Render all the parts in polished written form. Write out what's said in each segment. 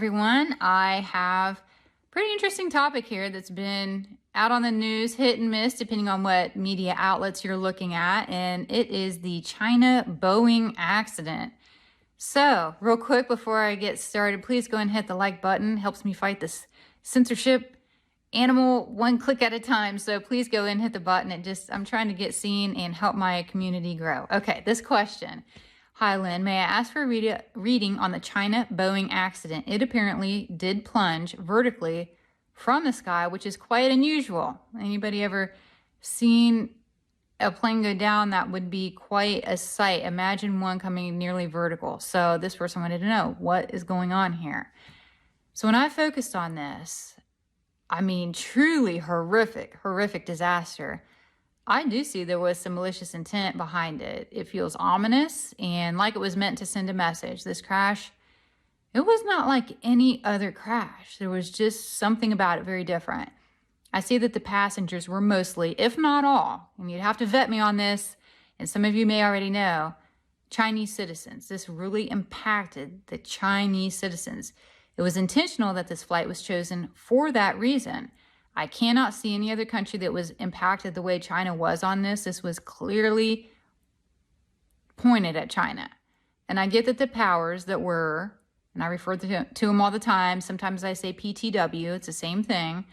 everyone. I have a pretty interesting topic here that's been out on the news, hit and miss, depending on what media outlets you're looking at, and it is the China Boeing accident. So, real quick before I get started, please go and hit the like button. It helps me fight this censorship animal one click at a time. So please go and hit the button. I'm trying to get seen and help my community grow. Okay, this question. Hi, Lynn. May I ask for a reading on the China Boeing accident? It apparently did plunge vertically from the sky, which is quite unusual. Anybody ever seen a plane go down? That would be quite a sight. Imagine one coming nearly vertical. So this person wanted to know what is going on here. So when I focused on this, I mean, truly horrific disaster. I do see there was some malicious intent behind it. It feels ominous and like it was meant to send a message. This crash, it was not like any other crash. There was just something about it very different. I see that the passengers were mostly, if not all, and you'd have to vet me on this, and some of you may already know, Chinese citizens. This really impacted the Chinese citizens. It was intentional that this flight was chosen for that reason. I cannot see any other country that was impacted the way China was on this. This was clearly pointed at China. And I get that the powers that were, and I refer to them all the time, sometimes I say PTW, it's the same thing.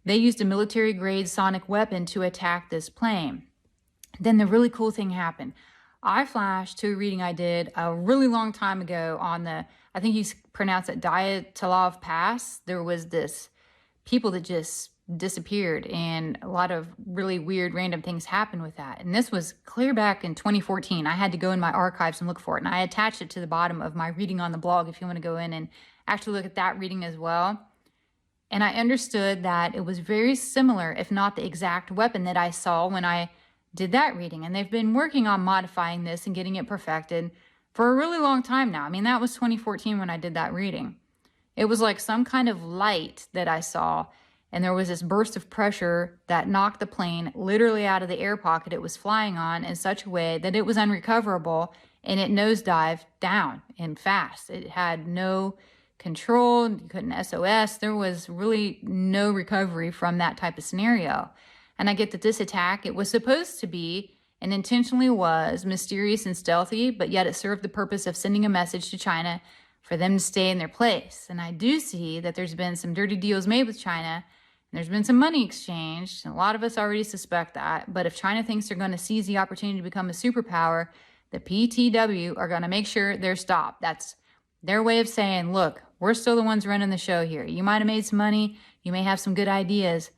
They used a military-grade sonic weapon to attack this plane. Then the really cool thing happened. I flashed to a reading I did a really long time ago on the, I think you pronounce it Dyatlov Pass. There was this people that just disappeared and a lot of really weird random things happened with that. And this was clear back in 2014. I had to go in my archives and look for it. And I attached it to the bottom of my reading on the blog if you want to go in and actually look at that reading as well. And I understood that it was very similar, if not the exact weapon that I saw when I did that reading. And they've been working on modifying this and getting it perfected for a really long time now. I mean, that was 2014 when I did that reading. It was like some kind of light that I saw, and there was this burst of pressure that knocked the plane literally out of the air pocket it was flying on in such a way that it was unrecoverable, and it nosedived down and fast. It had no control, you couldn't SOS. There was really no recovery from that type of scenario. And I get that this attack, it was supposed to be and intentionally was mysterious and stealthy, but yet it served the purpose of sending a message to China for them to stay in their place. And I do see that there's been some dirty deals made with China, and there's been some money exchanged, and a lot of us already suspect that. But if China thinks they're going to seize the opportunity to become a superpower, the PTW are going to make sure they're stopped. That's their way of saying, look, we're still the ones running the show here. You might have made some money, you may have some good ideas,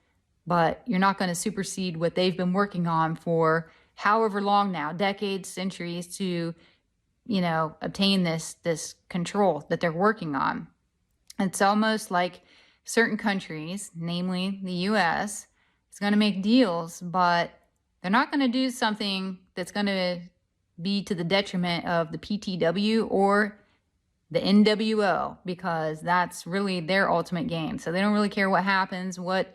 but you're not going to supersede what they've been working on for however long now, decades, centuries, to obtain this control that they're working on. It's almost like certain countries, namely the US, is going to make deals, but they're not going to do something that's going to be to the detriment of the PTW or the NWO, because that's really their ultimate gain. So they don't really care what happens, what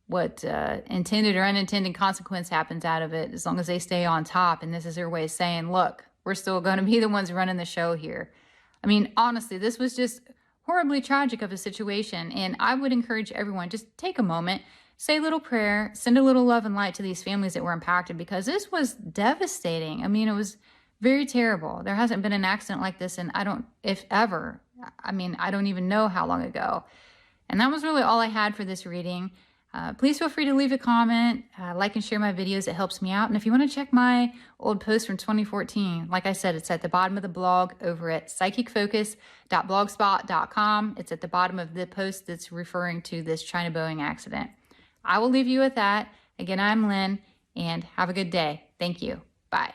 intended or unintended consequence happens out of it, as long as they stay on top. And this is their way of saying, look, we're still going to be the ones running the show here. I mean, honestly, this was just horribly tragic of a situation. And I would encourage everyone, just take a moment, say a little prayer, send a little love and light to these families that were impacted, because this was devastating. I mean, it was very terrible. There hasn't been an accident like this in, I don't even know how long ago. And that was really all I had for this reading. Please feel free to leave a comment, like and share my videos. It helps me out. And if you want to check my old post from 2014, like I said, it's at the bottom of the blog over at psychicfocus.blogspot.com. It's at the bottom of the post that's referring to this China Boeing accident. I will leave you with that. Again, I'm Lynn, and have a good day. Thank you. Bye.